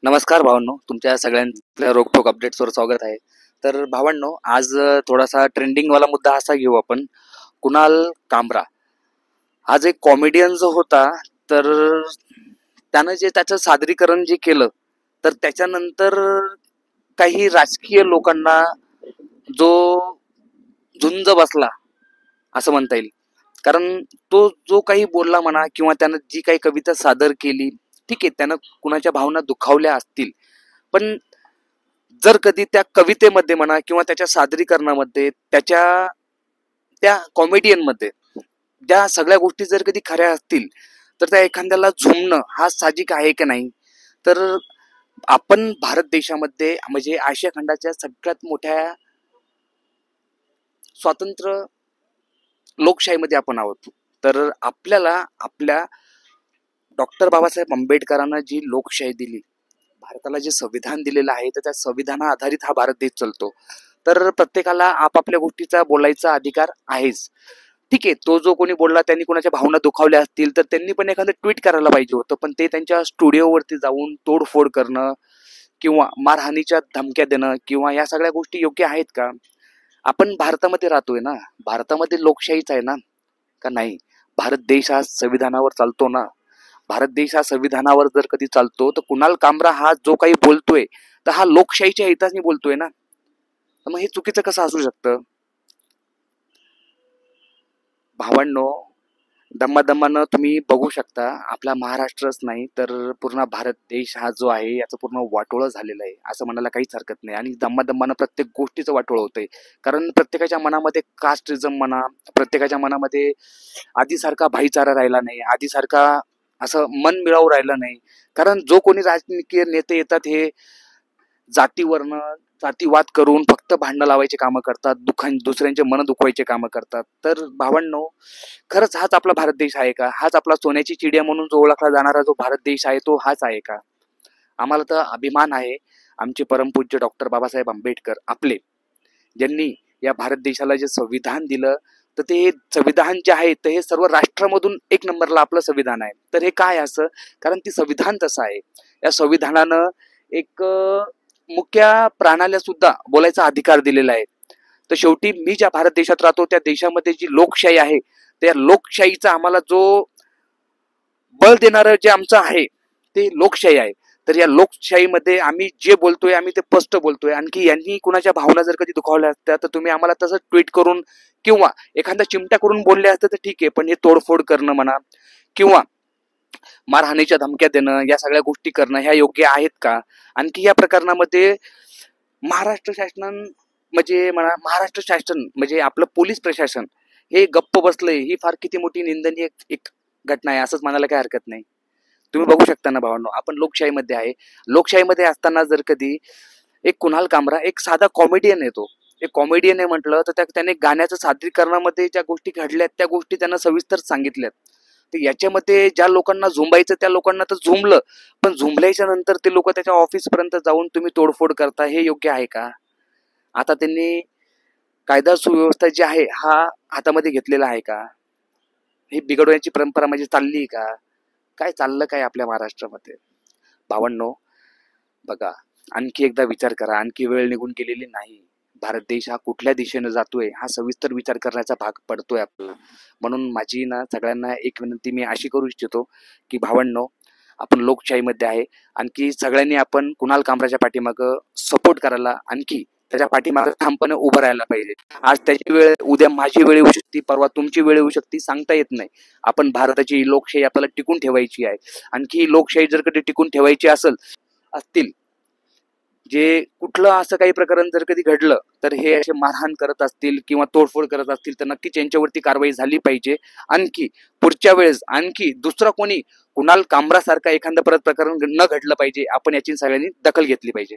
नमस्कार भावांनो, तुमच्या सगळ्यांच्या रोखोक अपडेट्सवर स्वागत आहे. तर भावांनो, आज थोडासा ट्रेंडिंगवाला मुद्दा असा घेऊ आपण. कुणाल कामरा आज एक कॉमेडियन जो होता, तर त्यानं जे त्याचं सादरीकरण जे केलं, तर त्याच्यानंतर काही राजकीय लोकांना जो झुंज बसला असं म्हणता येईल. कारण तो जो काही बोलला म्हणा किंवा त्यानं जी काही कविता सादर केली, ठीक आहे, त्यानं कुणाच्या भावना दुखावल्या असतील, पण जर कधी त्या कवितेमध्ये म्हणा किंवा त्याच्या सादरीकरणामध्ये त्याच्या त्या कॉमेडियनमध्ये ज्या सगळ्या गोष्टी जर कधी खऱ्या असतील, तर त्या एखाद्याला झुमणं हा साहजिक आहे की नाही. तर आपण भारत देशामध्ये म्हणजे आशिया खंडाच्या सगळ्यात मोठ्या स्वातंत्र्य लोकशाहीमध्ये आपण आहोत. तर आपल्याला आपल्या डॉक्टर बाबासाहेब आंबेडकरांना जी लोकशाही दिली, भारताला जे संविधान दिलेलं आहे, तर त्या संविधाना आधारित हा भारत देश चालतो. तर प्रत्येकाला आपापल्या गोष्टीचा बोलायचा अधिकार आहेच. ठीक आहे, तो जो कोणी बोलला त्यांनी कोणाच्या भावना दुखावल्या असतील, तर त्यांनी पण एखादं ट्विट करायला पाहिजे होतं. पण ते त्यांच्या स्टुडिओवरती जाऊन तोडफोड करणं किंवा मारहाणीच्या धमक्या देणं किंवा या सगळ्या गोष्टी योग्य आहेत का? आपण भारतामध्ये राहतोय ना, भारतामध्ये लोकशाहीच आहे ना, का नाही? भारत देश हा संविधानावर चालतो ना. भारत देश हा संविधानावर जर कधी चालतो, तर कुणाल कामरा हा जो काही बोलतोय, तर हा लोकशाहीच्या हिताने बोलतोय ना. तर मग हे चुकीचं कसं असू शकतं? भावांनो, दम्मादम्मानं तुम्ही बघू शकता, आपला महाराष्ट्रच नाही तर पूर्ण भारत देश हा जो आहे याचं पूर्ण वाटोळं झालेलं आहे असं म्हणायला काहीच हरकत नाही. आणि दम्मादम्मानं प्रत्येक गोष्टीचं वाटोळं होतंय. कारण प्रत्येकाच्या मनामध्ये कास्टिझम म्हणा, प्रत्येकाच्या मनामध्ये आधीसारखा भाईचारा राहिला नाही, आधीसारखा असं मन मिळावू राहिलं नाही. कारण जो कोणी राजकीय नेते येतात, हे जातीवरनं जातीवाद करून फक्त भांडणं लावायचे कामं करतात, दुसऱ्यांचे मन दुखवायचे कामं करतात. तर भावांनो, खरंच हाच आपला भारत देश आहे का? हाच आपला सोन्याची चिडिया म्हणून जो ओळखला जाणारा जो भारत देश आहे, तो हाच आहे का? आम्हाला तर अभिमान आहे, आमचे परमपूज्य डॉक्टर बाबासाहेब आंबेडकर आपले, ज्यांनी या भारत देशाला जे संविधान दिलं, तर ते संविधान जे आहे, तर हे सर्व राष्ट्रामधून एक नंबरला आपलं संविधान आहे. तर हे काय असं? कारण ती संविधान तसं आहे. या संविधानानं एक मुख्य प्राण्याला सुद्धा बोलायचा अधिकार दिलेला आहे. तर शेवटी मी ज्या भारत देशात राहतो, त्या देशामध्ये जी लोकशाही आहे, त्या लोकशाहीचा आम्हाला जो बळ देणारं जे आमचं आहे, ते लोकशाही आहे. तर या लोकशाहीमध्ये आम्ही जे बोलतोय, आम्ही ते स्पष्ट बोलतोय. आणखी यांनी कुणाच्या भावना जर कधी दुखावल्या असत्या, तर तुम्ही आम्हाला तसं ट्विट करून किंवा एखादा चिमटा करून बोलले असते तर ठीक आहे. पण हे तोडफोड करणं म्हणा किंवा मारहाणीच्या धमक्या देणं, या सगळ्या गोष्टी करणं ह्या योग्य आहेत का? आणखी या प्रकरणामध्ये महाराष्ट्र शासन म्हणजे म्हणा, महाराष्ट्र शासन म्हणजे आपलं पोलीस प्रशासन हे गप्प बसलंय, ही फार किती मोठी निंदनीय एक घटना आहे असंच म्हणायला काही हरकत नाही. तुम्ही बघू शकता ना भावांनो, आपण लोकशाहीमध्ये आहे. लोकशाहीमध्ये असताना जर कधी एक कुणाल कामरा एक साधा कॉमेडियन येतो, एक कॉमेडियन आहे म्हटलं, तर त्याने गाण्याचं सादरीकरणामध्ये ज्या गोष्टी घडल्यात त्या गोष्टी त्यांना सविस्तर सांगितल्यात. तर याच्यामध्ये ज्या लोकांना झुंबायचं त्या लोकांना तर झुंबलं, पण झुंबल्याच्या नंतर ते लोक त्याच्या ऑफिसपर्यंत जाऊन तुम्ही तोडफोड करता, हे योग्य आहे का? आता त्यांनी कायदा सुव्यवस्था जी आहे हा हातामध्ये घेतलेला आहे का? हे बिघडवण्याची परंपरा म्हणजे चालली का? काय चाललं काय आपल्या महाराष्ट्रामध्ये? भावांनो, बघा, आणखी एकदा विचार करा. आणखी वेळ निघून गेलेली नाही. भारत देश हा कुठल्या दिशेनं जातोय हा सविस्तर विचार करण्याचा भाग पडतोय आपल्याला. म्हणून माझी ना सगळ्यांना एक विनंती मी अशी करू इच्छितो की भावांनो, आपण लोकशाहीमध्ये आहे. आणखी सगळ्यांनी आपण कुणाल कामराच्या पाठीमागं सपोर्ट करायला, आणखी त्याच्या पाठीमागं ठामपणे उभं राहायला पाहिजे. आज त्याची वेळ, उद्या माझी वेळ येऊ शकते, परवा तुमची वेळ येऊ शकते, सांगता येत नाही. आपण भारताची लोकशाही आपल्याला टिकून ठेवायची आहे. आणखी ही लोकशाही जर कधी टिकून ठेवायची असतील, जे कुठलं असं काही प्रकरण जर कधी घडलं, तर हे असे मारहाण करत असतील किंवा तोडफोड करत असतील, तर नक्कीच यांच्यावरती कारवाई झाली पाहिजे. आणखी पुढच्या वेळेस आणखी दुसरा कोणी कुणाल कामरा सारखा एखादं परत प्रकरण न घडलं पाहिजे. आपण याची सगळ्यांनी दखल घेतली पाहिजे.